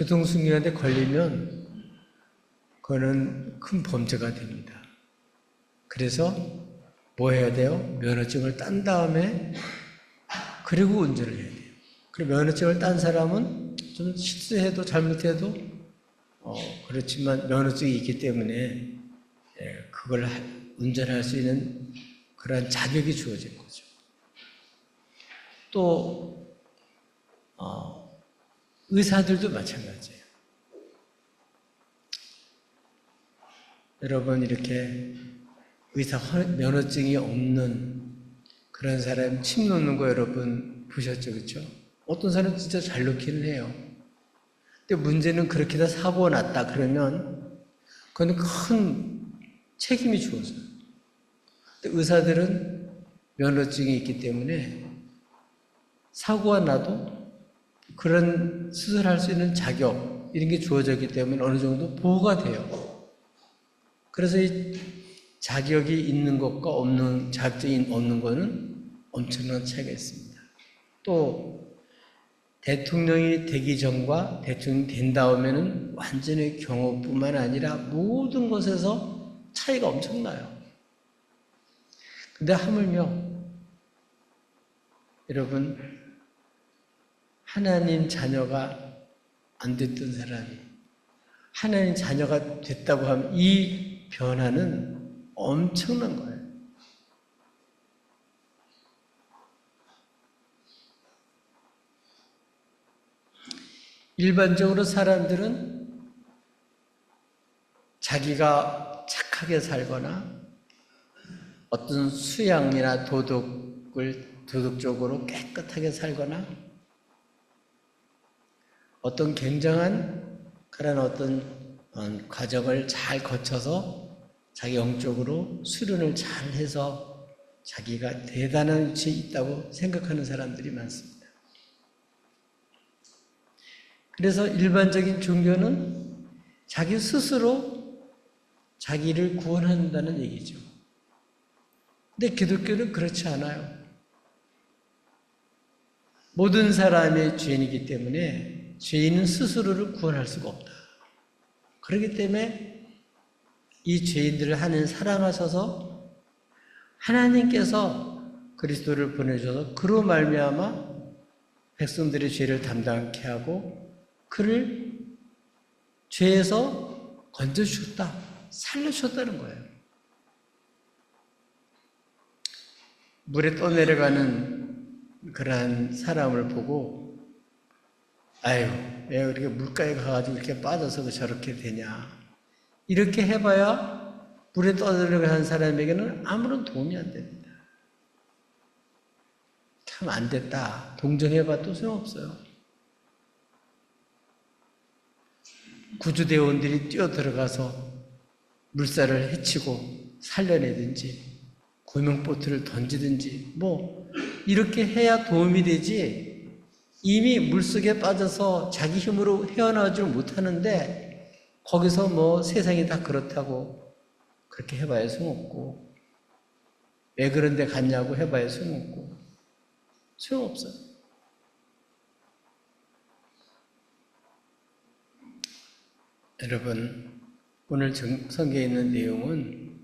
교통수행자한테 걸리면 그거는 큰 범죄가 됩니다. 그래서 뭐 해야 돼요? 면허증을 딴 다음에 그리고 운전을 해야 돼요. 그리고 면허증을 딴 사람은 좀 실수해도 잘못해도 그렇지만 면허증이 있기 때문에 그걸 운전할 수 있는 그런 자격이 주어진 거죠. 또 의사들도 마찬가지예요. 여러분 이렇게 의사 면허증이 없는 그런 사람 침 놓는 거 여러분 보셨죠, 그렇죠? 어떤 사람은 진짜 잘 놓기는 해요. 근데 문제는 그렇게 다 사고가 났다 그러면 그건 큰 책임이 주어져요. 근데 의사들은 면허증이 있기 때문에 사고가 나도 그런 수술할 수 있는 자격 이런 게 주어졌기 때문에 어느 정도 보호가 돼요. 그래서 이 자격이 있는 것과 없는 자격증이 없는 것은 엄청난 차이가 있습니다. 또 대통령이 되기 전과 대통령이 된 다음에는 완전히 경호뿐만 아니라 모든 것에서 차이가 엄청나요. 근데 하물며 여러분 하나님 자녀가 안 됐던 사람이 하나님 자녀가 됐다고 하면 이 변화는 엄청난 거예요. 일반적으로 사람들은 자기가 착하게 살거나 어떤 수양이나 도덕적으로 깨끗하게 살거나 어떤 굉장한 그런 어떤 과정을 잘 거쳐서 자기 영적으로 수련을 잘 해서 자기가 대단한 위치에 있다고 생각하는 사람들이 많습니다. 그래서 일반적인 종교는 자기 스스로 자기를 구원한다는 얘기죠. 근데 기독교는 그렇지 않아요. 모든 사람이 죄인이기 때문에 죄인은 스스로를 구원할 수가 없다. 그렇기 때문에 이 죄인들을 하나님 사랑하셔서 하나님께서 그리스도를 보내셔서 그로 말미암아 백성들의 죄를 담당케 하고 그를 죄에서 건져주셨다, 살려주셨다는 거예요. 물에 떠내려가는 그러한 사람을 보고 아유, 왜 이렇게 물가에 가가지고 이렇게 빠져서 저렇게 되냐. 이렇게 해봐야 물에 떠내려가는 사람에게는 아무런 도움이 안 됩니다. 참 안 됐다. 동정해봐도 소용없어요. 구조대원들이 뛰어들어가서 물살을 헤치고 살려내든지 구명보트를 던지든지 이렇게 해야 도움이 되지 이미 물속에 빠져서 자기 힘으로 헤어나오지 못하는데 거기서 세상이 다 그렇다고 그렇게 해봐야 소용없고 왜 그런 데 갔냐고 해봐야 소용없고 소용없어요. 여러분 오늘 성경에 있는 내용은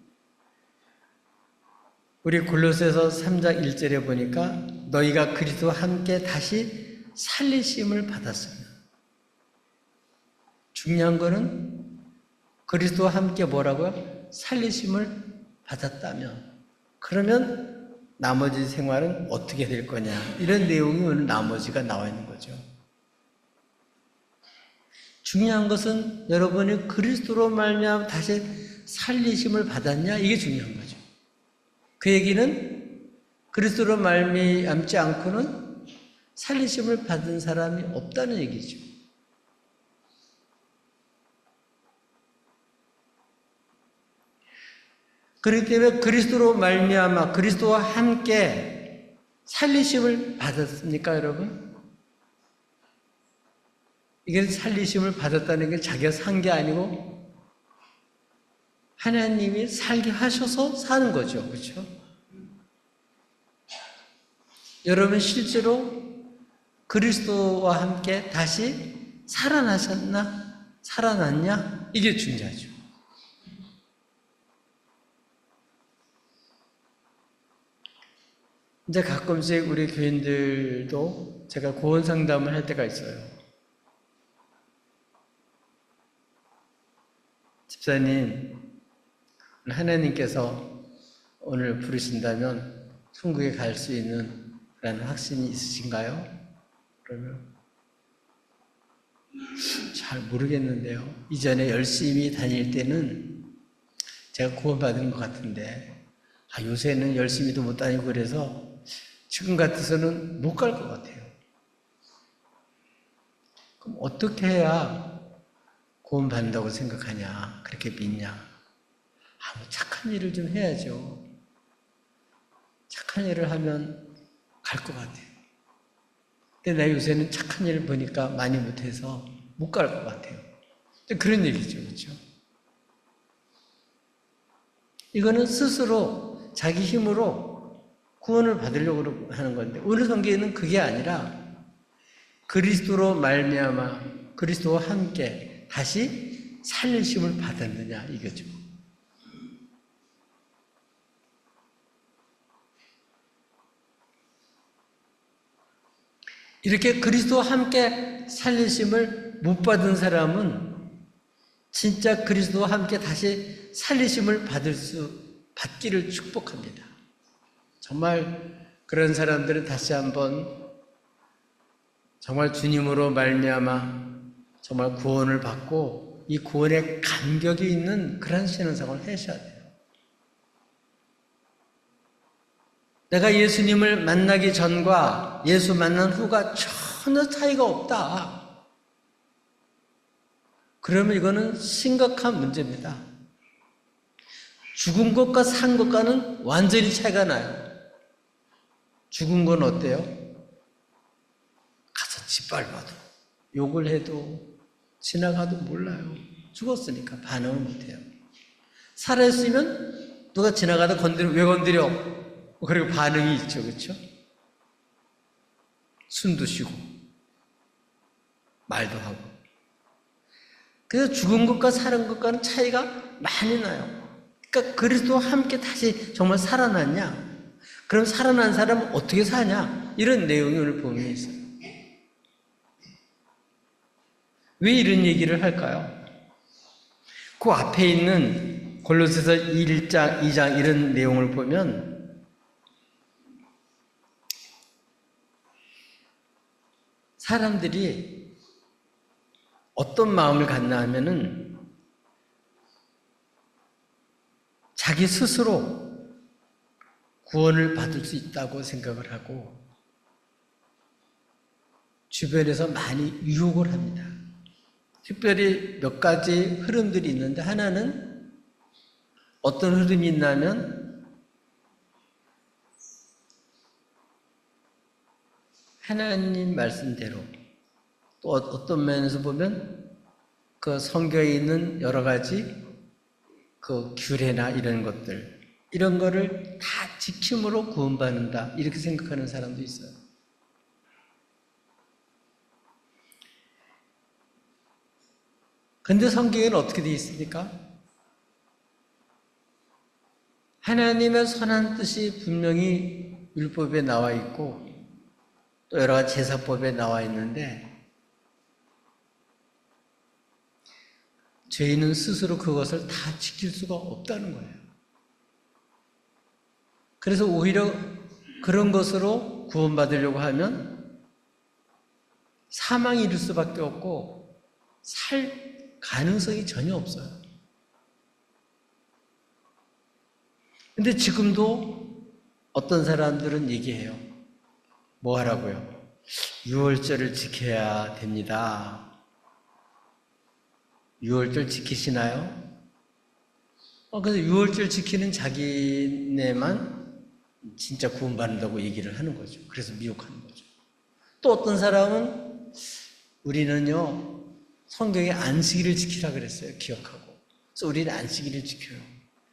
우리 골로새서 3장 1절에 보니까 너희가 그리스도와 함께 다시 살리심을 받았으면 중요한 거는 그리스도와 함께 뭐라고요? 살리심을 받았다면 그러면 나머지 생활은 어떻게 될 거냐 이런 내용이 오늘 나머지가 나와 있는 거죠. 중요한 것은 여러분이 그리스도로 말미암아 다시 살리심을 받았냐 이게 중요한 거죠. 그 얘기는 그리스도로 말미암지 않고는 살리심을 받은 사람이 없다는 얘기죠. 그렇기 때문에 그리스도로 말미암아 그리스도와 함께 살리심을 받았습니까, 여러분? 이게 살리심을 받았다는 게 자기가 산 게 아니고 하나님이 살게 하셔서 사는 거죠. 그렇죠? 여러분 실제로 그리스도와 함께 다시 살아나셨나? 살아났냐? 이게 중요하죠. 이제 가끔씩 우리 교인들도 제가 구원 상담을 할 때가 있어요. 집사님, 하나님께서 오늘 부르신다면 천국에 갈 수 있는 그런 확신이 있으신가요? 그러면 잘 모르겠는데요. 이전에 열심히 다닐 때는 제가 구원받은 것 같은데 요새는 열심히도 못 다니고 그래서 지금 같아서는 못 갈 것 같아요. 그럼 어떻게 해야 구원받는다고 생각하냐? 그렇게 믿냐? 뭐 착한 일을 좀 해야죠. 착한 일을 하면 갈 것 같아요. 근데 나 요새는 착한 일을 보니까 많이 못해서 못 갈 것 같아요. 그런 얘기죠. 그렇죠? 이거는 스스로 자기 힘으로 구원을 받으려고 하는 건데 오늘 성경에는 그게 아니라 그리스도로 말미암아 그리스도와 함께 다시 살리심을 받았느냐 이거죠. 이렇게 그리스도와 함께 살리심을 못 받은 사람은 진짜 그리스도와 함께 다시 살리심을 받기를 축복합니다. 정말 그런 사람들은 다시 한번 정말 주님으로 말미암아 정말 구원을 받고 이 구원에 감격이 있는 그런 신앙생활을 하셔야 돼요. 내가 예수님을 만나기 전과 예수 만난 후가 전혀 차이가 없다. 그러면 이거는 심각한 문제입니다. 죽은 것과 산 것과는 완전히 차이가 나요. 죽은 건 어때요? 가서 짓밟아도 욕을 해도 지나가도 몰라요. 죽었으니까 반응을 못해요. 살아있으면 누가 지나가다 왜 건드려? 그리고 반응이 있죠. 그렇죠? 숨도 쉬고 말도 하고. 그래서 죽은 것과 사는 것과는 차이가 많이 나요. 그러니까 그리스도와 함께 다시 정말 살아났냐? 그럼 살아난 사람은 어떻게 사냐? 이런 내용이 오늘 본문에 있어요. 왜 이런 얘기를 할까요? 그 앞에 있는 골로새서 1장, 2장 이런 내용을 보면 사람들이 어떤 마음을 갖나 하면은 자기 스스로 구원을 받을 수 있다고 생각을 하고 주변에서 많이 유혹을 합니다. 특별히 몇 가지 흐름들이 있는데 하나는 어떤 흐름이 있냐면 하나님 말씀대로 또 어떤 면에서 보면 그 성경에 있는 여러 가지 그 규례나 이런 것들 이런 거를 다 지킴으로 구원받는다 이렇게 생각하는 사람도 있어요. 근데 성경에는 어떻게 되어 있습니까? 하나님의 선한 뜻이 분명히 율법에 나와 있고 또 여러 가지 제사법에 나와 있는데 죄인은 스스로 그것을 다 지킬 수가 없다는 거예요. 그래서 오히려 그런 것으로 구원받으려고 하면 사망이 이를 수밖에 없고 살 가능성이 전혀 없어요. 근데 지금도 어떤 사람들은 얘기해요. 뭐 하라고요? 유월절을 지켜야 됩니다. 유월절 지키시나요? 그래서 유월절 지키는 자기네만 진짜 구원받는다고 얘기를 하는 거죠. 그래서 미혹하는 거죠. 또 어떤 사람은 우리는요 성경에 안식일을 지키라 그랬어요. 기억하고. 그래서 우리는 안식일을 지켜요.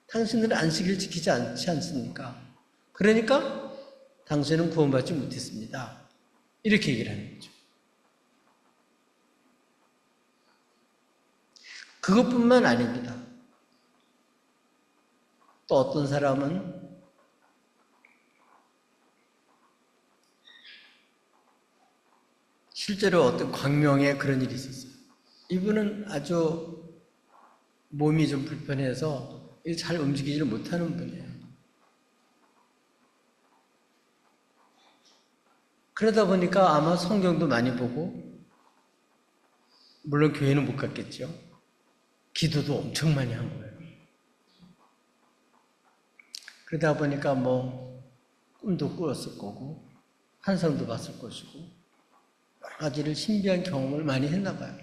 당신들은 안식일을 지키지 않지 않습니까? 그러니까 당신은 구원받지 못했습니다. 이렇게 얘기를 하는 거죠. 그것뿐만 아닙니다. 또 어떤 사람은 실제로 어떤 광명에 그런 일이 있었어요. 이분은 아주 몸이 좀 불편해서 잘 움직이지를 못하는 분이에요. 그러다 보니까 아마 성경도 많이 보고, 물론 교회는 못 갔겠죠. 기도도 엄청 많이 한 거예요. 그러다 보니까 뭐 꿈도 꾸었을 거고 환상도 봤을 것이고 여러 가지를 신비한 경험을 많이 했나 봐요.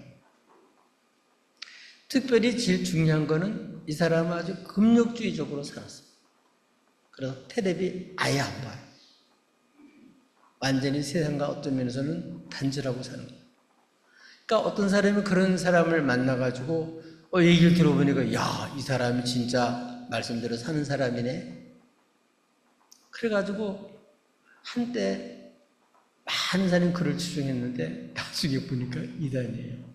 특별히 제일 중요한 거는 이 사람은 아주 금욕주의적으로 살았어요. 그래서 텔레비 아예 안 봐요. 완전히 세상과 어떤 면에서는 단절하고 사는 거예요. 그러니까 어떤 사람이 그런 사람을 만나가지고 얘기를 들어보니까 야, 이 사람이 진짜 말씀대로 사는 사람이네. 그래가지고 한때 많은 사람이 그를 추종했는데 나중에 보니까 이단이에요.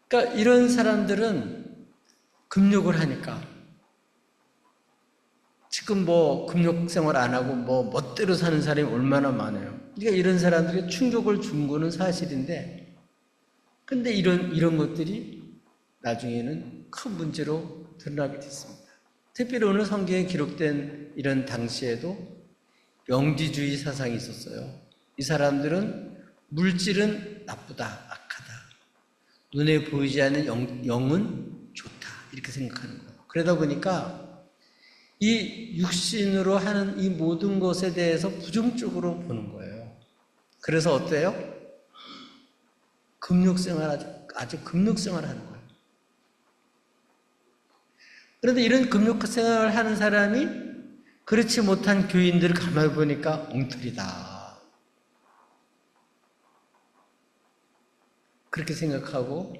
그러니까 이런 사람들은 금욕을 하니까 지금 뭐 금욕 생활 안 하고 뭐 멋대로 사는 사람이 얼마나 많아요. 그러니까 이런 사람들이 충격을 준 거는 사실인데, 근데 이런 것들이 나중에는 큰 문제로 드러나게 됐습니다. 특별히 오늘 성경에 기록된 이런 당시에도 영지주의 사상이 있었어요. 이 사람들은 물질은 나쁘다, 악하다. 눈에 보이지 않는 영은 좋다. 이렇게 생각하는 거예요. 그러다 보니까 이 육신으로 하는 이 모든 것에 대해서 부정적으로 보는 거예요. 그래서 어때요? 금욕생활, 아주 금욕생활 하는 거예요. 그런데 이런 금욕생활을 하는 사람이 그렇지 못한 교인들을 가만히 보니까 엉터리다. 그렇게 생각하고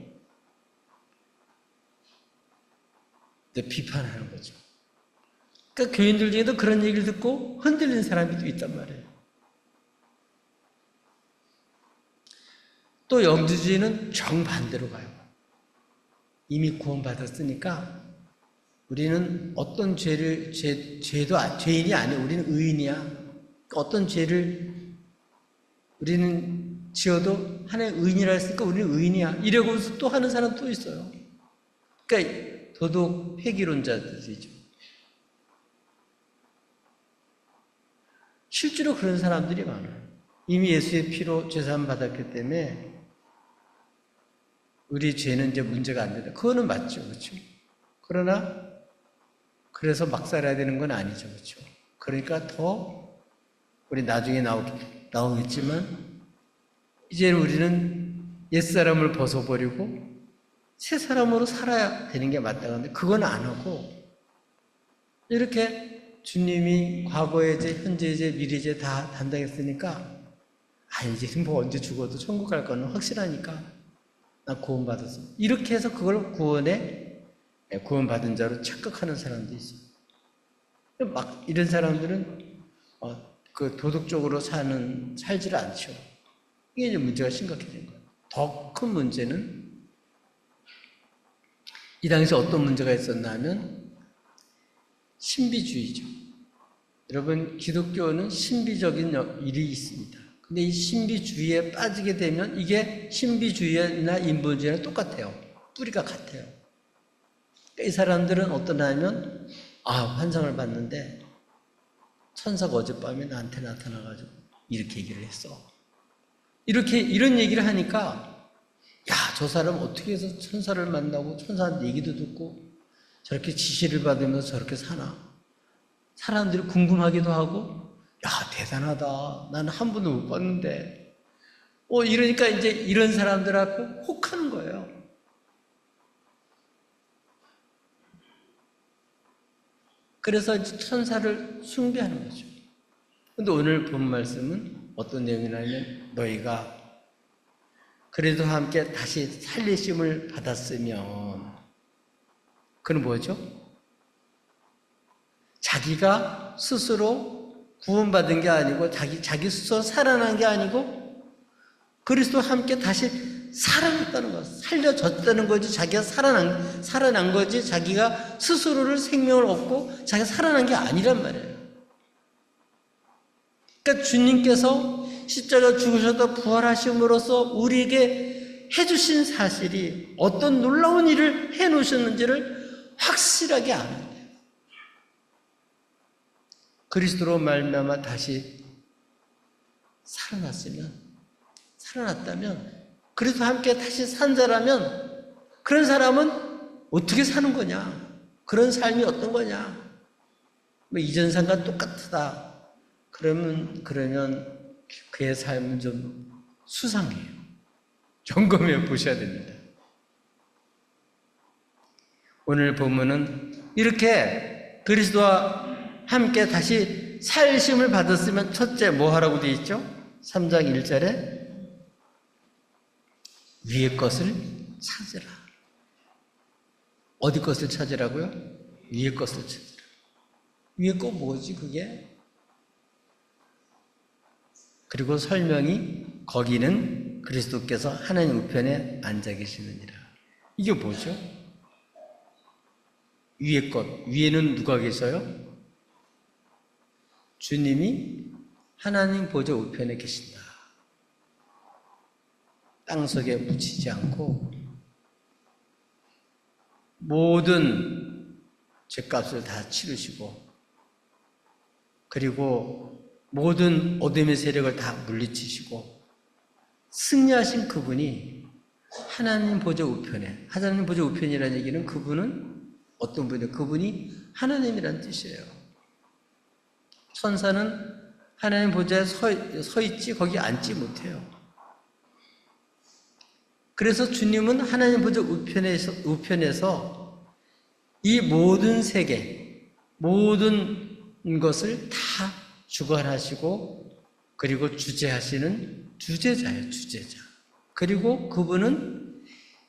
이제 비판하는 거죠. 그러니까 교인들 중에도 그런 얘기를 듣고 흔들리는 사람이 또 있단 말이에요. 또 영지주의는 정반대로 가요. 이미 구원받았으니까 우리는 어떤 죄인이 아니에요. 우리는 의인이야. 그러니까 어떤 죄를 우리는 지어도 하나의 의인이라 했으니까 우리는 의인이야. 이러고서 또 하는 사람 또 있어요. 그러니까 도덕 회귀론자들이죠. 실제로 그런 사람들이 많아요. 이미 예수의 피로 죄사함 받았기 때문에 우리 죄는 이제 문제가 안 된다. 그거는 맞죠. 그렇죠? 그러나 그래서 막 살아야 되는 건 아니죠. 그렇죠? 그러니까 더 우리 나중에 나오겠지만 이제 우리는 옛사람을 벗어버리고 새 사람으로 살아야 되는 게 마땅한데 그건 안 하고 이렇게 주님이 과거의 죄, 현재의 죄, 미래의 죄 다 담당했으니까 이제 뭐 언제 죽어도 천국 갈 거는 확실하니까 나 구원받았어. 이렇게 해서 그걸 구원받은 자로 착각하는 사람도 있어요. 막 이런 사람들은 그 도덕적으로 살지를 않죠. 이게 이제 문제가 심각해진 거예요. 더 큰 문제는 이 당시 어떤 문제가 있었나 하면 신비주의죠. 여러분, 기독교는 신비적인 일이 있습니다. 근데 이 신비주의에 빠지게 되면 이게 신비주의나 인본주의랑 똑같아요. 뿌리가 같아요. 그러니까 이 사람들은 어떠냐면 환상을 봤는데 천사가 어젯밤에 나한테 나타나가지고 이렇게 얘기를 했어. 이런 얘기를 하니까 저 사람 어떻게 해서 천사를 만나고 천사한테 얘기도 듣고 저렇게 지시를 받으면서 저렇게 사나? 사람들이 궁금하기도 하고 대단하다. 나는 한 번도 못 봤는데 이러니까 이제 이런 사람들하고 혹하는 거예요. 그래서 이제 천사를 숭배하는 거죠. 근데 오늘 본 말씀은 어떤 내용이냐면 너희가 그래도 함께 다시 살리심을 받았으면 그건 뭐죠? 자기가 스스로 구원받은 게 아니고 자기 스스로 살아난 게 아니고 그리스도와 함께 다시 살아났다는 것, 살려졌다는 거지. 자기가 살아난 거지. 자기가 스스로를 생명을 얻고 자기가 살아난 게 아니란 말이에요. 그러니까 주님께서 십자가 죽으셔서 부활하심으로써 우리에게 해주신 사실이 어떤 놀라운 일을 해놓으셨는지를 확실하게 알아야 돼요. 그리스도로 말미암아 다시 살아났다면, 그리스도와 함께 다시 산 자라면 그런 사람은 어떻게 사는 거냐? 그런 삶이 어떤 거냐? 이전 삶과 똑같다. 그러면 그의 삶은 좀 수상해요. 점검해 보셔야 됩니다. 오늘 본문은 이렇게 그리스도와 함께 다시 살심을 받았으면 첫째 뭐 하라고 되어 있죠? 3장 1절에 위의 것을 찾으라. 어디 것을 찾으라고요? 위의 것을 찾으라. 위의 것 뭐지 그게? 그리고 설명이 거기는 그리스도께서 하나님 우편에 앉아 계시느니라. 이게 뭐죠? 위의 것. 위에는 누가 계셔요? 주님이 하나님 보좌 우편에 계신다. 땅속에 묻히지 않고 모든 죄값을 다 치르시고 그리고 모든 어둠의 세력을 다 물리치시고 승리하신 그분이 하나님 보좌 우편에, 하나님 보좌 우편이라는 얘기는 그분은 어떤 분이에요? 그분이 하나님이라는 뜻이에요. 천사는 하나님 보좌에 서 있지 거기 앉지 못해요. 그래서 주님은 하나님 보좌 우편에서 이 모든 세계, 모든 것을 다 주관하시고 그리고 주재하시는 주재자예요. 주재자. 그리고 그분은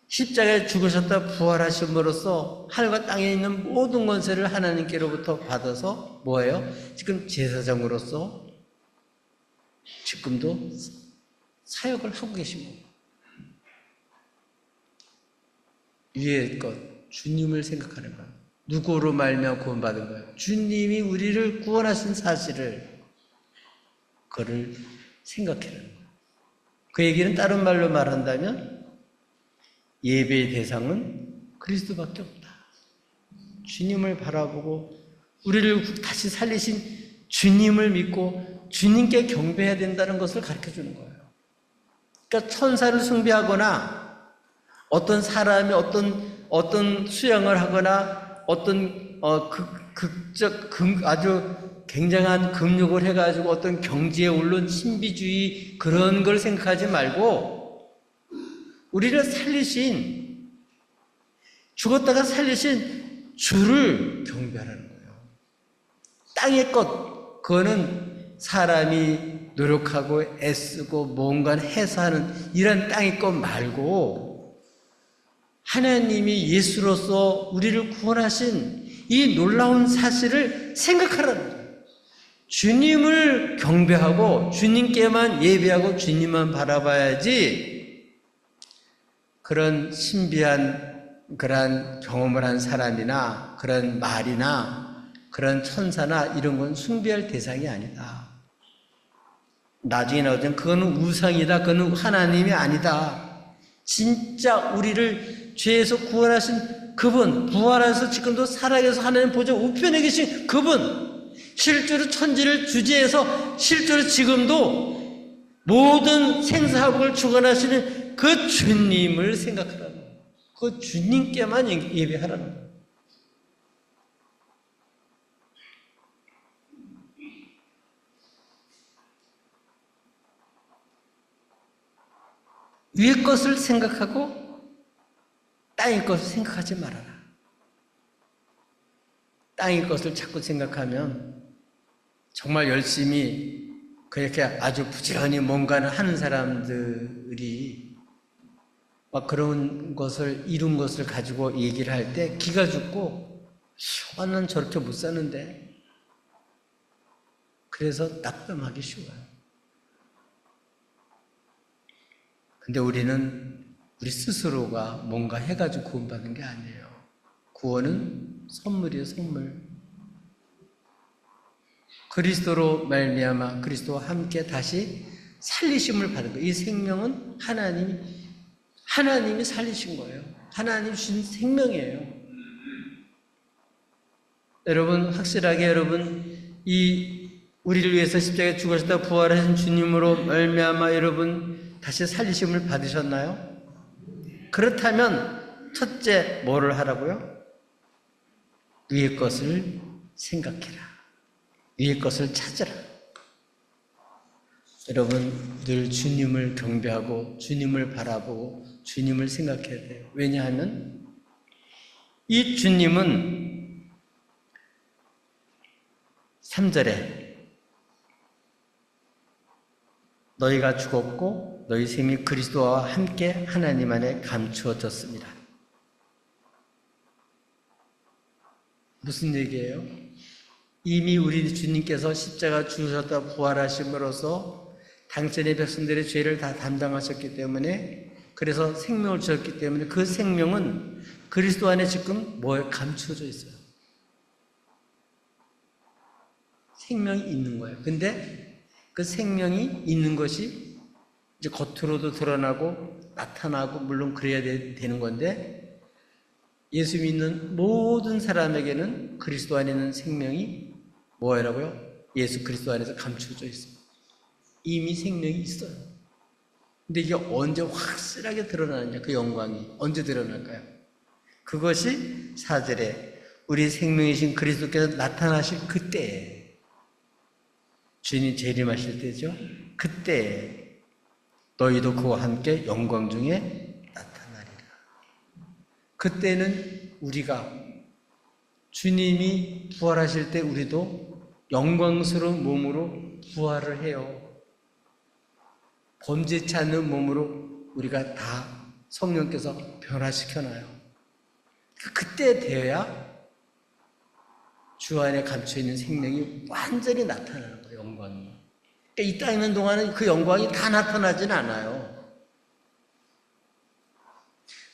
십자가에 죽으셨다 부활하심으로써 하늘과 땅에 있는 모든 권세를 하나님께로부터 받아서 뭐예요? 지금 제사장으로서 지금도 사역을 하고 계신 거예요. 위의 것, 주님을 생각하는 거예요. 누구로 말미암아 구원받은 거예요? 주님이 우리를 구원하신 사실을 그를 생각하는 거예요. 그 얘기는 다른 말로 말한다면 예배의 대상은 그리스도밖에 없다. 주님을 바라보고 우리를 다시 살리신 주님을 믿고 주님께 경배해야 된다는 것을 가르쳐주는 거예요. 그러니까 천사를 숭배하거나 어떤 사람이 어떤 수양을 하거나 어떤 아주 굉장한 금욕을 해가지고 어떤 경지에 오른 신비주의 그런 걸 생각하지 말고 우리를 살리신, 죽었다가 살리신 주를 경배하라는 거예요. 땅의 것, 그거는 사람이 노력하고 애쓰고 뭔가 해서 하는 이런 땅의 것 말고 하나님이 예수로서 우리를 구원하신 이 놀라운 사실을 생각하라는 거예요. 주님을 경배하고 주님께만 예배하고 주님만 바라봐야지 그런 신비한 그런 경험을 한 사람이나 그런 말이나 그런 천사나 이런 건 숭배할 대상이 아니다. 나중에 나오지만 그거는 우상이다. 그거는 하나님이 아니다. 진짜 우리를 죄에서 구원하신 그분, 부활해서 지금도 살아계셔서 하나님 보좌 우편에 계신 그분, 실제로 천지를 주재해서 실제로 지금도 모든 생사화복을 주관하시는 그 주님을 생각하라는 거예요. 그 주님께만 예배하라는 거예요. 위의 것을 생각하고 땅의 것을 생각하지 말아라. 땅의 것을 자꾸 생각하면 정말 열심히 그렇게 아주 부지런히 뭔가를 하는 사람들이 막 그런 것을 이룬 것을 가지고 얘기를 할 때 기가 죽고 난 저렇게 못 사는데 그래서 낙담하기 쉬워요. 근데 우리는 우리 스스로가 뭔가 해가지고 구원받는 게 아니에요. 구원은 선물이에요, 선물. 그리스도로 말미암아 그리스도와 함께 다시 살리심을 받은 거예요. 이 생명은 하나님이 살리신 거예요. 하나님 주신 생명이에요. 여러분, 확실하게 여러분, 우리를 위해서 십자가에 죽으셨다 부활하신 주님으로 말미암아 여러분 다시 살리심을 받으셨나요? 그렇다면 첫째 뭐를 하라고요? 위의 것을 생각해라. 위의 것을 찾으라. 여러분, 늘 주님을 경배하고 주님을 바라보고 주님을 생각해야 돼요. 왜냐하면 이 주님은 3절에 너희가 죽었고 너희 생이 그리스도와 함께 하나님 안에 감추어졌습니다. 무슨 얘기예요? 이미 우리 주님께서 십자가 죽으셨다 부활하심으로써 당신의 백성들의 죄를 다 담당하셨기 때문에, 그래서 생명을 주셨기 때문에 그 생명은 그리스도 안에 지금 뭐에 감추어져 있어요. 생명이 있는 거예요. 근데 그 생명이 있는 것이 이제 겉으로도 드러나고 나타나고 물론 그래야 되는 건데, 예수 믿는 모든 사람에게는 그리스도 안에 있는 생명이 뭐라고요? 예수 그리스도 안에서 감추어져 있어요. 이미 생명이 있어요. 근데 이게 언제 확실하게 드러나느냐, 그 영광이 언제 드러날까요? 그것이 4절에 우리 생명이신 그리스도께서 나타나실 그때에, 주님 재림하실 때죠. 그때에 너희도 그와 함께 영광 중에 나타나리라. 그때는 우리가 주님이 부활하실 때 우리도 영광스러운 몸으로 부활을 해요. 범죄치 않는 몸으로 우리가 다 성령께서 변화시켜놔요. 그때 되어야 주 안에 감춰있는 생명이 완전히 나타나는 거예요, 영광이. 그러니까 이 땅에 있는 동안은 그 영광이 다 나타나진 않아요.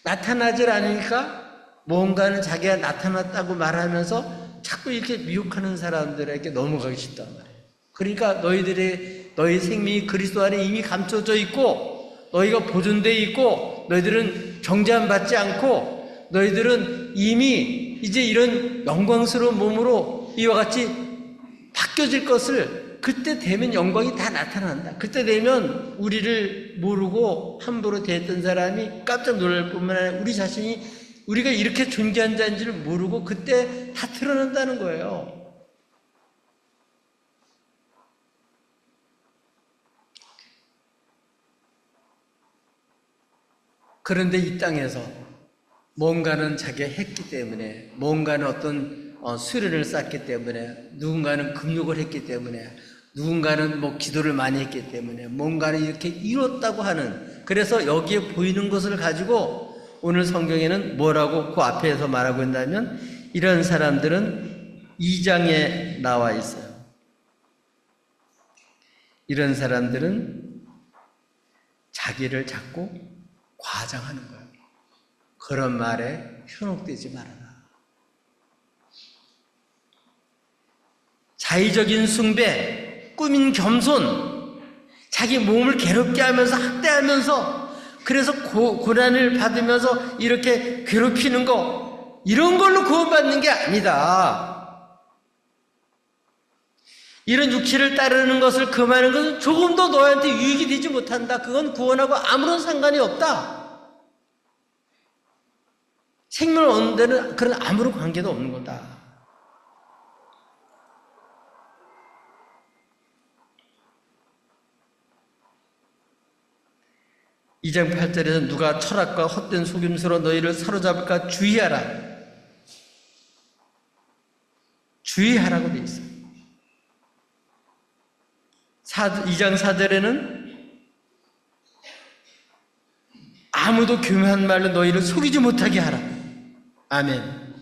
나타나질 않으니까 뭔가는 자기가 나타났다고 말하면서 자꾸 이렇게 미혹하는 사람들에게 넘어가기 쉽단 말이에요. 그러니까 너희 생명이 그리스도 안에 이미 감춰져 있고, 너희가 보존되어 있고, 너희들은 정죄함 받지 않고, 너희들은 이미 이제 이런 영광스러운 몸으로 이와 같이 바뀌어질 것을, 그때 되면 영광이 다 나타난다. 그때 되면 우리를 모르고 함부로 대했던 사람이 깜짝 놀랄 뿐만 아니라 우리 자신이 우리가 이렇게 존귀한 자인지를 모르고 그때 다 드러난다는 거예요. 그런데 이 땅에서 뭔가는 자기가 했기 때문에, 뭔가는 어떤 수련을 쌓기 때문에, 누군가는 금욕을 했기 때문에, 누군가는 뭐 기도를 많이 했기 때문에, 뭔가는 이렇게 이뤘다고 하는, 그래서 여기에 보이는 것을 가지고 오늘 성경에는 뭐라고 그 앞에서 말하고 있냐면, 이런 사람들은 2장에 나와 있어요. 이런 사람들은 자기를 자꾸 과장하는 거예요. 그런 말에 현혹되지 말아라. 자의적인 숭배, 꾸민 겸손, 자기 몸을 괴롭게 하면서 학대하면서, 그래서 고난을 받으면서 이렇게 괴롭히는 거, 이런 걸로 구원받는 게 아니다. 이런 육체를 따르는 것을 금하는 것은 조금도 너한테 유익이 되지 못한다. 그건 구원하고 아무런 상관이 없다. 생명을 얻는 데는 그런 아무런 관계도 없는 거다. 이 장 8절에서 누가 철학과 헛된 속임수로 너희를 사로잡을까 주의하라. 주의하라고 되어 있어요. 2장 4절에는 아무도 교묘한 말로 너희를 속이지 못하게 하라. 아멘.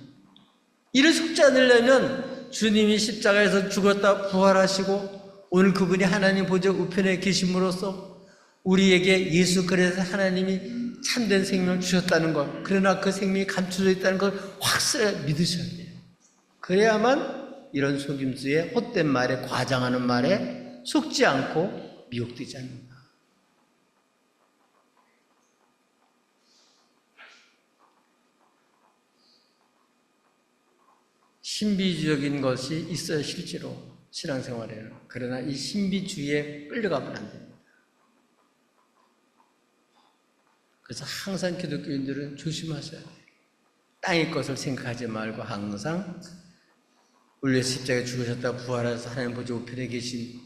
이를 속지 않으려면 주님이 십자가에서 죽었다 부활하시고 오늘 그분이 하나님 보좌 우편에 계심으로써 우리에게 예수 그리스도 하나님이 참된 생명을 주셨다는 것, 그러나 그 생명이 감춰져 있다는 걸 확실하게 믿으셔야 돼요. 그래야만 이런 속임수에, 헛된 말에, 과장하는 말에 속지 않고 미혹되지 않는다. 신비주의적인 것이 있어요, 실제로 신앙생활에는. 그러나 이 신비주의에 끌려가면 안 됩니다. 그래서 항상 기독교인들은 조심하셔야 돼요. 땅의 것을 생각하지 말고 항상 우리 십자가에 죽으셨다 부활해서 하나님 보좌 우편에 계신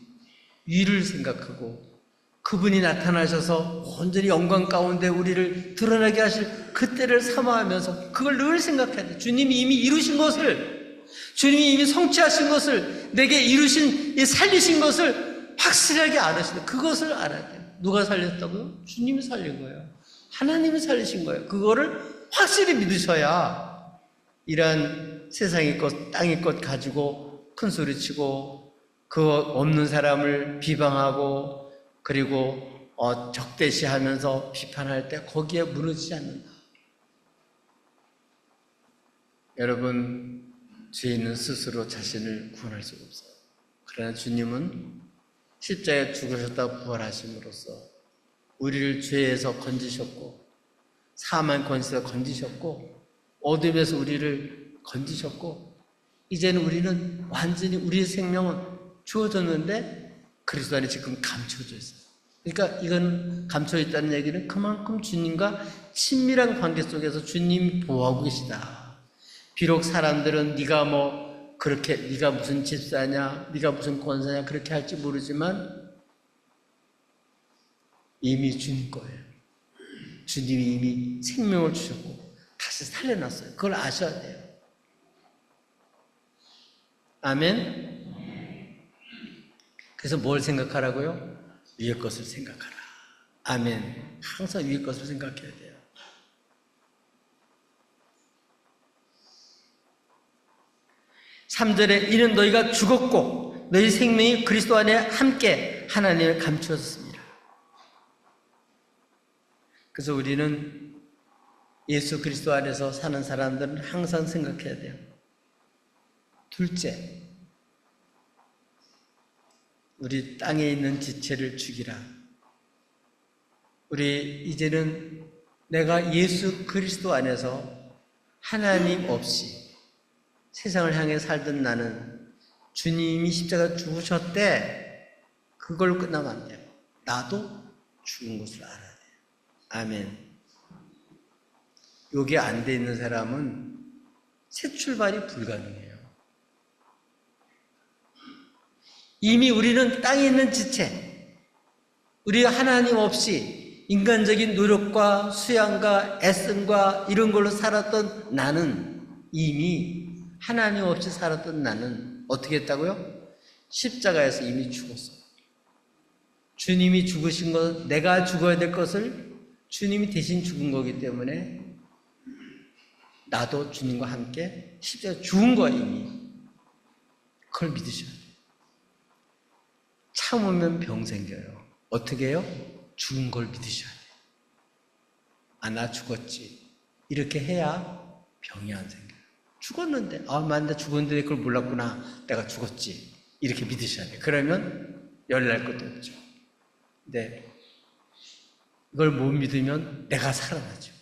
위를 생각하고, 그분이 나타나셔서 온전히 영광 가운데 우리를 드러나게 하실 그때를 사모하면서 그걸 늘 생각해야 돼요. 주님이 이미 이루신 것을, 주님이 이미 성취하신 것을, 내게 이루신, 살리신 것을 확실하게 알으시다. 그것을 알아야 돼요. 누가 살렸다고요? 주님이 살린 거예요. 하나님이 살리신 거예요. 그거를 확실히 믿으셔야 이러한 세상의 것, 땅의 것 가지고 큰 소리치고 그 없는 사람을 비방하고 그리고 적대시하면서 비판할 때 거기에 무너지지 않는다. 여러분, 죄인은 스스로 자신을 구원할 수가 없어요. 그러나 주님은 십자가에 죽으셨다 부활하심으로써 우리를 죄에서 건지셨고, 사망의 권세에서 건지셨고, 어둠에서 우리를 건지셨고, 이제는 우리는 완전히 우리의 생명은 주어졌는데 그리스도 안에 지금 감춰져 있어요. 그러니까 이건 감춰 있다는 얘기는 그만큼 주님과 친밀한 관계 속에서 주님이 보호하고 계시다. 비록 사람들은 네가 뭐 그렇게, 네가 무슨 집사냐, 네가 무슨 권사냐 그렇게 할지 모르지만 이미 주님 거예요. 주님이 이미 생명을 주셨고 다시 살려놨어요. 그걸 아셔야 돼요. 아멘. 그래서 뭘 생각하라고요? 위의 것을 생각하라. 아멘. 항상 위의 것을 생각해야 돼요. (3절에) 이는 너희가 죽었고 너희 생명이 그리스도 안에 함께 하나님을 감추었습니다. 그래서 우리는 예수 그리스도 안에서 사는 사람들은 항상 생각해야 돼요. 둘째, 우리 땅에 있는 지체를 죽이라. 우리 이제는 내가 예수 그리스도 안에서 하나님 없이 세상을 향해 살던 나는 주님이 십자가 죽으셨대, 그걸로 끝나면 안 돼요. 나도 죽은 것을 알아야 돼요. 아멘. 요게 안 돼 있는 사람은 새 출발이 불가능해요. 이미 우리는 땅에 있는 지체, 우리가 하나님 없이 인간적인 노력과 수양과 애씀과 이런 걸로 살았던 나는, 이미 하나님 없이 살았던 나는 어떻게 했다고요? 십자가에서 이미 죽었어요. 주님이 죽으신 것, 내가 죽어야 될 것을 주님이 대신 죽은 거기 때문에 나도 주님과 함께 십자가에 죽은 거야, 이미. 그걸 믿으셔야 돼요. 참으면 병 생겨요. 어떻게 해요? 죽은 걸 믿으셔야 돼요. 아, 나 죽었지. 이렇게 해야 병이 안 생겨요. 죽었는데, 아, 맞다, 죽었는데 그걸 몰랐구나. 내가 죽었지. 이렇게 믿으셔야 돼요. 그러면 열날 것도 없죠. 네. 이걸 못 믿으면 내가 살아나죠.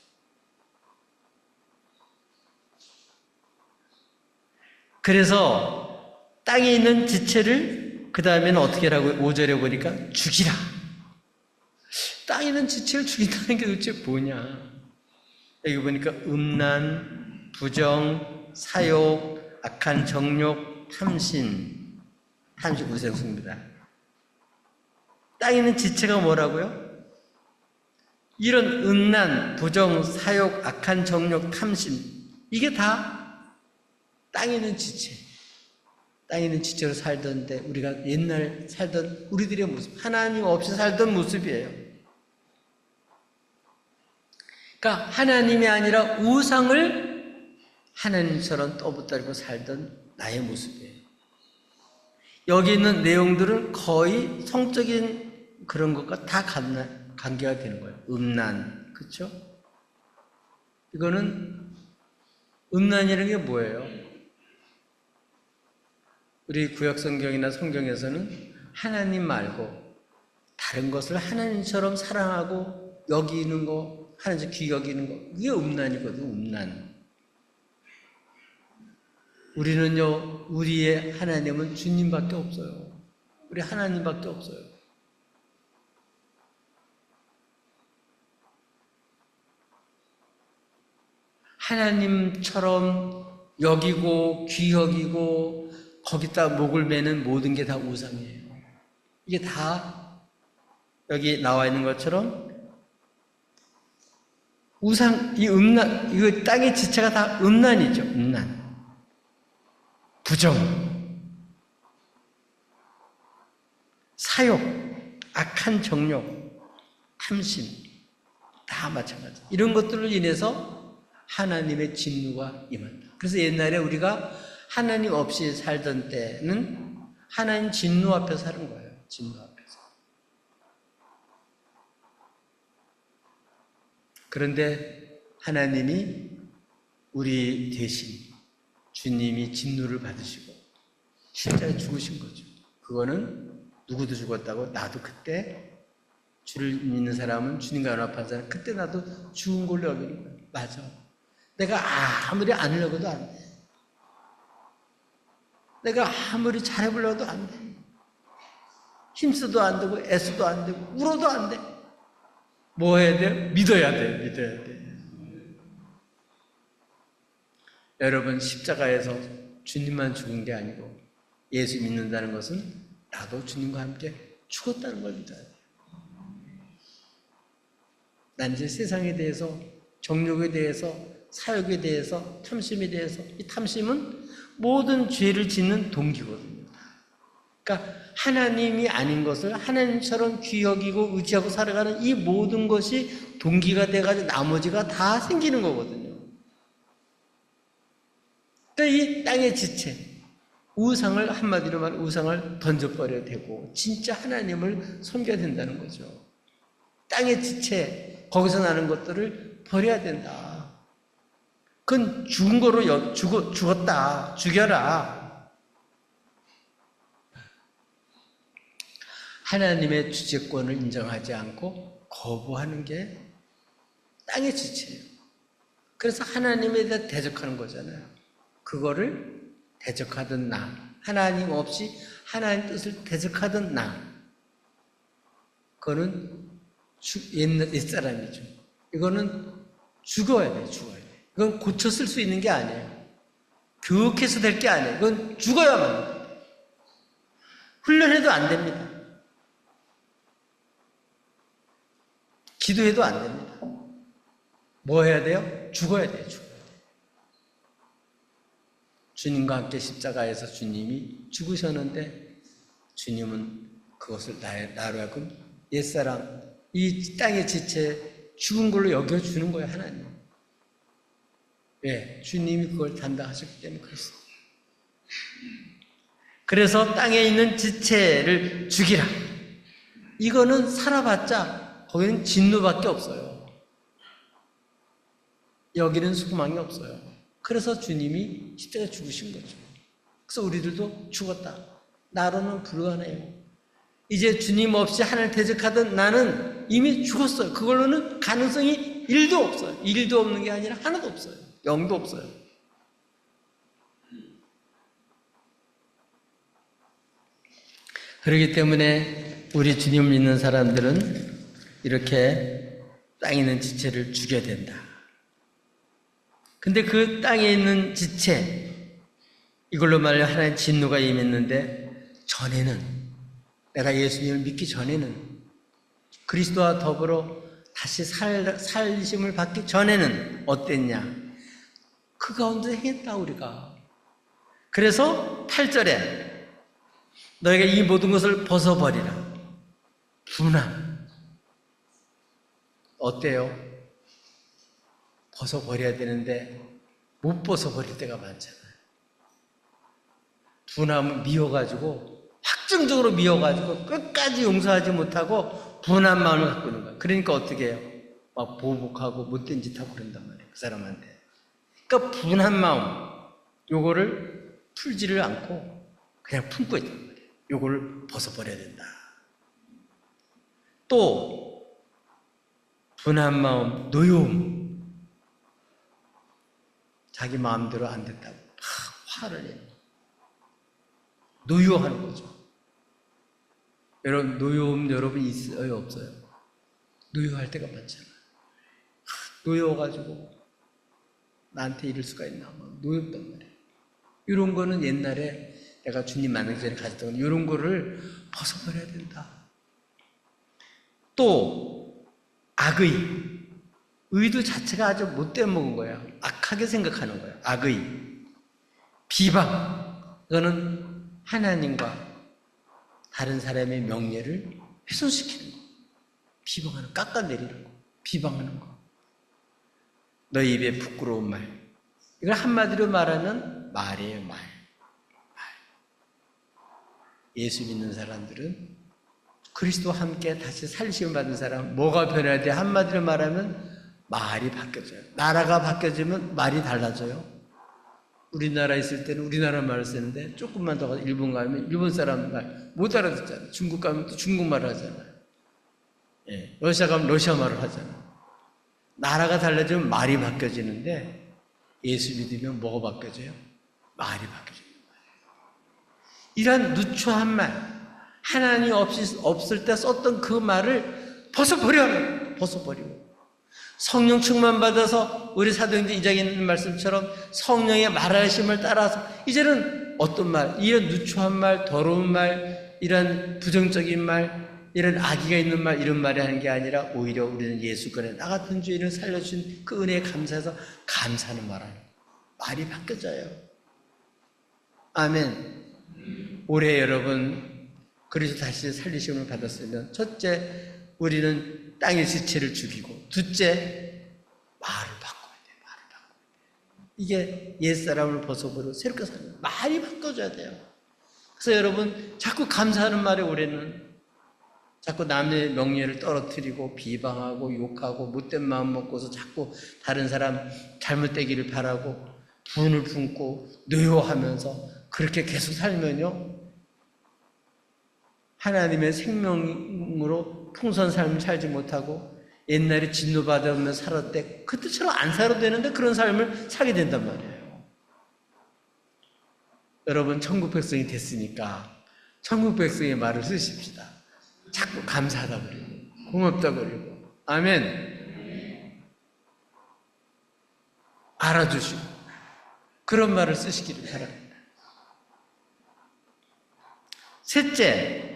그래서 땅에 있는 지체를 그 다음에는 어떻게 하라고 5절에 보니까 죽이라. 땅에 있는 지체를 죽인다는 게 도대체 뭐냐. 여기 보니까 음란, 부정, 사욕, 악한 정욕, 탐심, 우생수입니다. 땅에 있는 지체가 뭐라고요? 이런 음란, 부정, 사욕, 악한 정욕, 탐심, 이게 다 땅에 있는 지체, 땅에 있는 지체로 살던데 우리가 옛날 살던 우리들의 모습, 하나님 없이 살던 모습이에요. 그러니까 하나님이 아니라 우상을 하나님처럼 떠붙들고 살던 나의 모습이에요. 여기 있는 내용들은 거의 성적인 그런 것과 다 관계가 되는 거예요. 음란, 그렇죠? 이거는 음란이라는 게 뭐예요? 우리 구약 성경이나 성경에서는 하나님 말고 다른 것을 하나님처럼 사랑하고 여기는 거, 하나님처럼 귀 여기는 거, 이게 음란이거든, 음란. 우리는요, 우리의 하나님은 주님밖에 없어요. 우리 하나님밖에 없어요. 하나님처럼 여기고 귀 여기고 거기다 목을 매는 모든 게 다 우상이에요. 이게 다 여기 나와 있는 것처럼 우상, 이 음란, 이거 땅의 지체가 다 음란이죠. 음란. 부정, 사욕, 악한 정욕, 탐심, 다 마찬가지. 이런 것들을 인해서 하나님의 진노가 임한다. 그래서 옛날에 우리가 하나님 없이 살던 때는 하나님 진노 앞에 사는 거예요. 진노 앞에서. 그런데 하나님이 우리 대신 주님이 진노를 받으시고 십자가에 죽으신 거죠. 그거는 누구도 죽었다고 나도 그때 주를 믿는 사람은 주님과 연합한 사람 그때 나도 죽은 걸로 여기는 거예요. 맞아. 내가 아무리 안 하려고도 안 돼. 내가 아무리 잘해보려고도 안 돼. 힘써도 안 되고 애써도 안 되고 울어도 안 돼. 뭐 해야 돼요? 믿어야 돼. 믿어야 돼. 여러분 십자가에서 주님만 죽은 게 아니고 예수 믿는다는 것은 나도 주님과 함께 죽었다는 걸 믿어야 돼요. 난 이제 세상에 대해서 정욕에 대해서 사욕에 대해서 탐심에 대해서 이 탐심은 모든 죄를 짓는 동기거든요. 그러니까 하나님이 아닌 것을 하나님처럼 귀 여기고 의지하고 살아가는 이 모든 것이 동기가 돼가지고 나머지가 다 생기는 거거든요. 그러니까 이 땅의 지체, 우상을 한마디로 말하면 우상을 던져버려야 되고 진짜 하나님을 섬겨야 된다는 거죠. 땅의 지체, 거기서 나는 것들을 버려야 된다. 그건 죽은 거로 죽었다. 죽여라. 하나님의 주재권을 인정하지 않고 거부하는 게 땅의 지체예요. 그래서 하나님에 대해 대적하는 거잖아요. 그거를 대적하던 나, 하나님 없이 하나님 뜻을 대적하던 나, 그거는 옛사람이죠. 이거는 죽어야 돼, 죽어야 돼. 이건 고쳐 쓸 수 있는 게 아니에요. 교육해서 될 게 아니에요. 이건 죽어야만 돼. 훈련해도 안 됩니다. 기도해도 안 됩니다. 뭐 해야 돼요? 죽어야 돼요, 죽어야 돼요. 주님과 함께 십자가에서 주님이 죽으셨는데 주님은 그것을 나로 하여금 옛사람, 이 땅의 지체 죽은 걸로 여겨주는 거예요, 하나님. 왜? 주님이 그걸 담당하셨기 때문에 그렇습니다. 그래서 땅에 있는 지체를 죽이라. 이거는 살아봤자 거기는 진노밖에 없어요. 여기는 소망이 없어요. 그래서 주님이 십자가에 죽으신 거죠. 그래서 우리들도 죽었다. 나로는 불가능해요. 이제 주님 없이 하나님을 대적하던 나는 이미 죽었어요. 그걸로는 가능성이 1도 없어요. 1도 없는 게 아니라 하나도 없어요. 0도 없어요. 그렇기 때문에 우리 주님 믿는 사람들은 이렇게 땅에 있는 지체를 죽여야 된다. 근데 그 땅에 있는 지체, 이걸로 말하여 하나님 진노가 임했는데 전에는, 내가 예수님을 믿기 전에는, 그리스도와 더불어 다시 살리심을 받기 전에는 어땠냐? 그 가운데 행했다 우리가. 그래서 8절에 너희가 이 모든 것을 벗어버리라. 분함. 어때요? 벗어버려야 되는데 못 벗어버릴 때가 많잖아요. 분함은 미워가지고 확정적으로 미워가지고 끝까지 용서하지 못하고 분한 마음을 갖고 있는 거야. 그러니까 어떻게 해요? 막 보복하고 못된 짓 하고 그런단 말이에요. 그 사람한테. 그러니까 분한 마음, 요거를 풀지를 않고 그냥 품고 있단 말이에요. 요거를 벗어버려야 된다. 또 분한 마음, 노여움. 자기 마음대로 안 됐다고 화를 내요. 노여하는 거죠. 여러분, 노여움 여러분 있어요, 없어요? 노여할 때가 많잖아요. 노여가지고 나한테 이럴 수가 있나? 막 노엽단 말이에요. 이런 거는 옛날에 내가 주님 만나기 전에 가졌던 이런 거를 벗어버려야 된다. 또 악의, 의도 자체가 아주 못돼 먹은 거야. 악하게 생각하는 거야. 악의, 비방, 그거는 하나님과 다른 사람의 명예를 훼손시키는 거. 비방하는, 깎아내리는 거. 비방하는 거. 너 입에 부끄러운 말. 이걸 한마디로 말하면 말이에요, 말. 예수 믿는 사람들은 그리스도와 함께 다시 살리심을 받은 사람, 뭐가 변해야 돼? 한마디로 말하면 말이 바뀌어져요. 나라가 바뀌어지면 말이 달라져요. 우리나라 있을 때는 우리나라 말을 쓰는데 조금만 더 가서 일본 가면 일본 사람 말 못 알아듣잖아요. 중국 가면 또 중국말을 하잖아요. 예, 러시아 가면 러시아 말을 하잖아요. 나라가 달라지면 말이 바뀌어지는데 예수 믿으면 뭐가 바뀌어져요? 말이 바뀌어져요. 이런 누추한 말, 하나님 없을 때 썼던 그 말을 벗어버리고 성령 충만 받아서 우리 사도행전 2장에 있는 말씀처럼 성령의 말하심을 따라서 이제는 어떤 말, 이런 누추한 말, 더러운 말, 이런 부정적인 말, 이런 악의가 있는 말, 이런 말이 하는 게 아니라 오히려 우리는 예수 거에 나 같은 죄인을 살려주신 그 은혜에 감사해서 감사하는 말을 말이 바뀌어져요. 아멘. 올해 여러분 그리스도 다시 살리심을 받았으면 첫째, 우리는 땅의 지체를 죽이고, 둘째, 말을 바꿔야 돼. 말을 바꿔야 돼. 이게 옛사람을 벗어버리고 새롭게 사는 말이 바꿔줘야 돼요. 그래서 여러분 자꾸 감사하는 말에 올해는 자꾸 남의 명예를 떨어뜨리고 비방하고 욕하고 못된 마음 먹고서 자꾸 다른 사람 잘못되기를 바라고 분을 품고 노여하면서 그렇게 계속 살면요, 하나님의 생명으로 풍성한 삶을 살지 못하고 옛날에 진노받으며 살았대 그때처럼 안 살아도 되는데 그런 삶을 살게 된단 말이에요. 여러분 천국 백성이 됐으니까 천국 백성의 말을 쓰십시다. 자꾸 감사하다 그러고 고맙다 그러고 아멘. 알아주시고 그런 말을 쓰시기를 바랍니다. 셋째,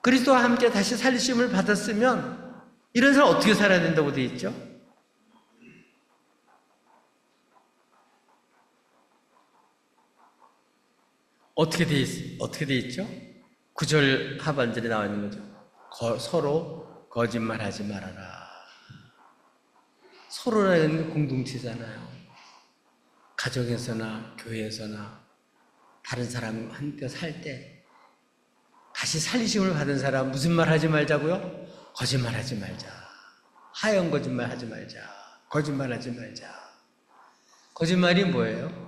그리스도와 함께 다시 살리심을 받았으면 이런 사람 어떻게 살아야 된다고 되어 있죠? 어떻게 되어 있죠? 9절 하반절에 나와 있는 거죠. 서로 거짓말하지 말아라. 서로라는 게 공동체잖아요. 가정에서나 교회에서나 다른 사람한테 살 때 다시 살리심을 받은 사람 무슨 말 하지 말자고요? 거짓말 하지 말자. 하얀 거짓말 하지 말자. 거짓말 하지 말자. 거짓말이 뭐예요?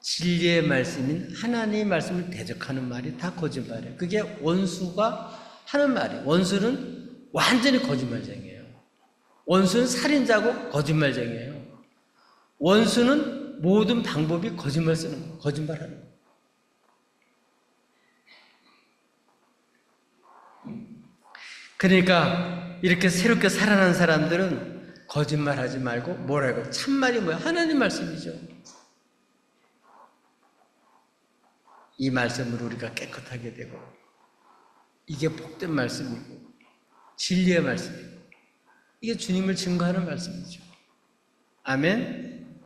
진리의 말씀인 하나님의 말씀을 대적하는 말이 다 거짓말이에요. 그게 원수가 하는 말이에요. 원수는 완전히 거짓말쟁이에요. 원수는 살인자고 거짓말쟁이에요. 원수는 모든 방법이 거짓말 쓰는 거예요. 거짓말하는 거예요. 그러니까 이렇게 새롭게 살아난 사람들은 거짓말하지 말고 뭐라고? 참말이 뭐야? 하나님 말씀이죠. 이 말씀으로 우리가 깨끗하게 되고 이게 복된 말씀이고 진리의 말씀이고 이게 주님을 증거하는 말씀이죠. 아멘.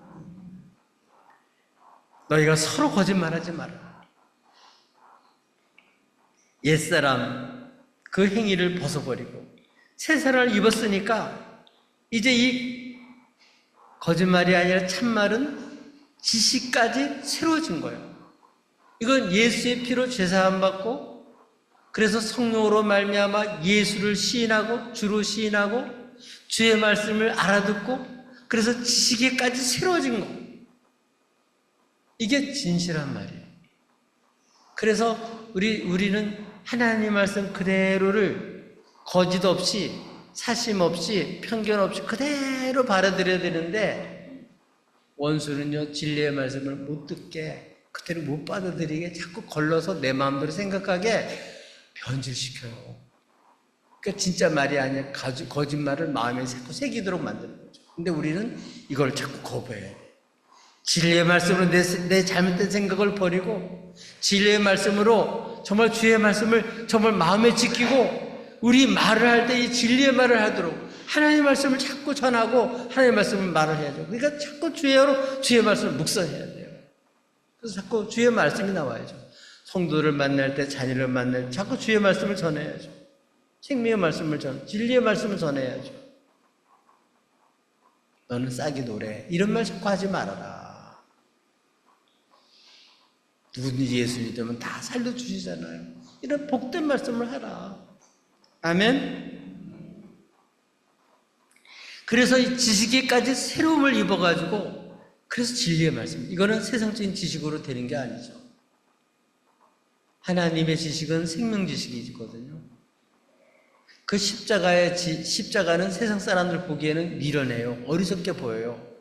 너희가 서로 거짓말하지 마라. 옛사람 그 행위를 벗어버리고 새 사람을 입었으니까 이제 이 거짓말이 아니라 참말은 지식까지 새로워진 거예요. 이건 예수의 피로 제사함 받고 그래서 성령으로 말미암아 예수를 시인하고 주로 시인하고 주의 말씀을 알아듣고 그래서 지식에까지 새로워진 거. 이게 진실한 말이에요. 그래서 우리는 하나님 말씀 그대로를 거짓 없이 사심 없이 편견 없이 그대로 받아들여야 되는데 원수는요 진리의 말씀을 못 듣게 그대로 못 받아들이게 자꾸 걸러서 내 마음대로 생각하게 변질시켜요. 그러니까 진짜 말이 아니라 거짓말을 마음에 자꾸 새기도록 만드는 거죠. 근데 우리는 이걸 자꾸 거부해야 돼. 진리의 말씀으로 내 잘못된 생각을 버리고 진리의 말씀으로 정말 주의 말씀을 정말 마음에 지키고 우리 말을 할 때 이 진리의 말을 하도록 하나님의 말씀을 자꾸 전하고 하나님의 말씀을 말을 해야죠. 그러니까 자꾸 주의 말씀을 묵상해야 돼요. 그래서 자꾸 주의 말씀이 나와야죠. 성도를 만날 때 자녀를 만날 때 자꾸 주의 말씀을 전해야죠. 생명의 말씀을 진리의 말씀을 전해야죠. 너는 싹이 노래 이런 말 자꾸 하지 말아라. 누구든지 예수 믿으면 다 살려주시잖아요. 이런 복된 말씀을 하라. 아멘. 그래서 이 지식에까지 새로움을 입어가지고 그래서 진리의 말씀. 이거는 세상적인 지식으로 되는 게 아니죠. 하나님의 지식은 생명 지식이거든요. 그 십자가는 세상 사람들 보기에는 미련해요. 어리석게 보여요.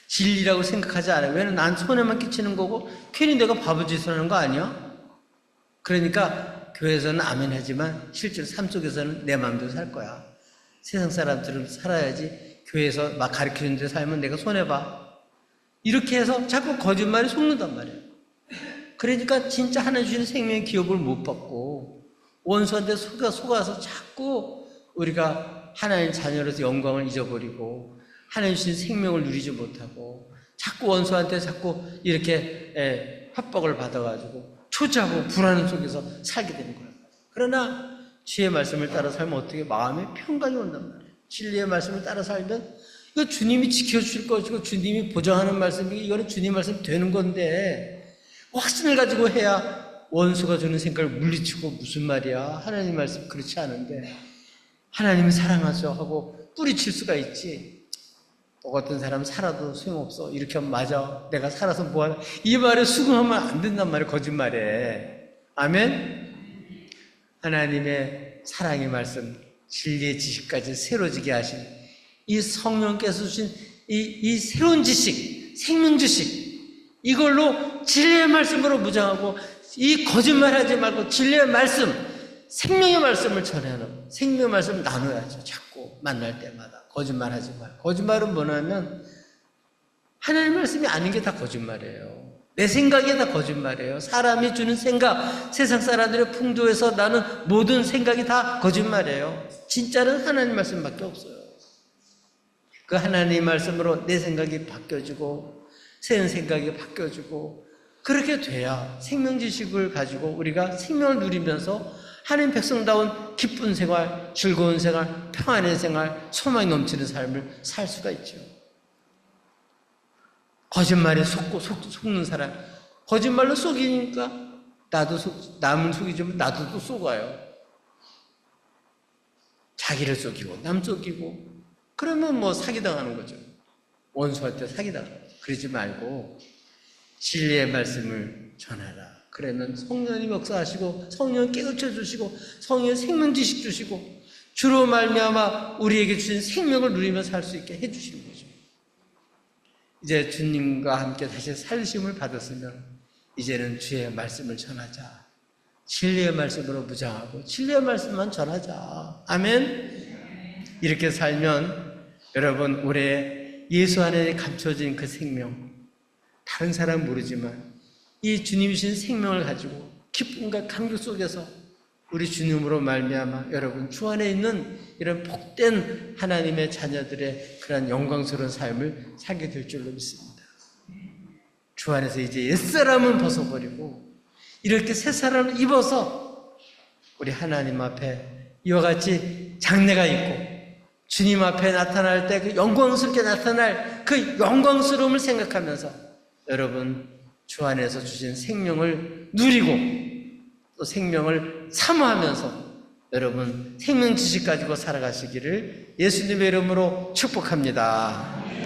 진리라고 생각하지 않아요. 왜냐면 난 손해만 끼치는 거고 괜히 내가 바보짓을 하는 거 아니야? 그러니까 교회에서는 아멘 하지만 실제로 삶 속에서는 내 마음대로 살 거야. 세상 사람들은 살아야지 교회에서 막 가르치는 데 살면 내가 손해봐. 이렇게 해서 자꾸 거짓말이 속는단 말이에요. 그러니까 진짜 하나님 주시는 생명의 기업을 못 받고 원수한테 속아서 자꾸 우리가 하나님 자녀로서 영광을 잊어버리고 하나님 주신 생명을 누리지 못하고 자꾸 원수한테 자꾸 이렇게 협박을 받아가지고 초조하고 불안한 속에서 살게 되는 거예요. 그러나 주의 말씀을 따라 살면 어떻게 마음에 평강이 온단 말이에요. 진리의 말씀을 따라 살면 이거 주님이 지켜주실 것이고 주님이 보장하는 말씀이 이거는 주님 말씀 되는 건데 확신을 가지고 해야 원수가 주는 생각을 물리치고 무슨 말이야 하나님 말씀 그렇지 않은데 하나님이 사랑하죠 하고 뿌리칠 수가 있지. 너 같은 사람 살아도 소용없어. 이렇게 하면 맞아. 내가 살아서 뭐하나. 이 말에 수긍하면 안 된단 말이에요. 거짓말에. 아멘? 하나님의 사랑의 말씀, 진리의 지식까지 새로지게 하신 이 성령께서 주신 이 새로운 지식, 생명 지식, 이걸로 진리의 말씀으로 무장하고 이 거짓말하지 말고 진리의 말씀, 생명의 말씀을 전하는 생명의 말씀을 나눠야죠. 자꾸 만날 때마다. 거짓말하지 말고. 거짓말은 뭐냐면 하나님의 말씀이 아닌 게 다 거짓말이에요. 내 생각이 다 거짓말이에요. 사람이 주는 생각, 세상 사람들의 풍조에서 나는 모든 생각이 다 거짓말이에요. 진짜는 하나님 말씀밖에 없어요. 그 하나님 말씀으로 내 생각이 바뀌어지고 새로운 생각이 바뀌어지고 그렇게 돼야 생명 지식을 가지고 우리가 생명을 누리면서 하나님 백성다운 기쁜 생활, 즐거운 생활, 평안의 생활, 소망이 넘치는 삶을 살 수가 있죠. 거짓말에 속는 사람, 거짓말로 속이니까 남을 속이지만 나도 또 속아요. 자기를 속이고 남 속이고 그러면 뭐 사기당하는 거죠. 원수한테 사기당하는 거죠. 그러지 말고 진리의 말씀을 전하라. 그러면 성령이 역사하시고 성령 깨우쳐 주시고 성령 생명 지식 주시고 주로 말미암아 우리에게 주신 생명을 누리며 살 수 있게 해주시는 거죠. 이제 주님과 함께 다시 살리심을 받았으면 이제는 주의 말씀을 전하자. 진리의 말씀으로 무장하고 진리의 말씀만 전하자. 아멘. 이렇게 살면 여러분 올해 예수 안에 감춰진 그 생명 다른 사람 모르지만 이 주님이 주신 생명을 가지고 기쁨과 감격 속에서 우리 주님으로 말미암아 여러분 주 안에 있는 이런 복된 하나님의 자녀들의 그런 영광스러운 삶을 살게 될 줄로 믿습니다. 주 안에서 이제 옛사람은 벗어버리고 이렇게 새사람을 입어서 우리 하나님 앞에 이와 같이 장래가 있고 주님 앞에 나타날 때 그 영광스럽게 나타날 그 영광스러움을 생각하면서 여러분 주 안에서 주신 생명을 누리고 또 생명을 사모하면서 여러분 생명 지식 가지고 살아가시기를 예수님의 이름으로 축복합니다.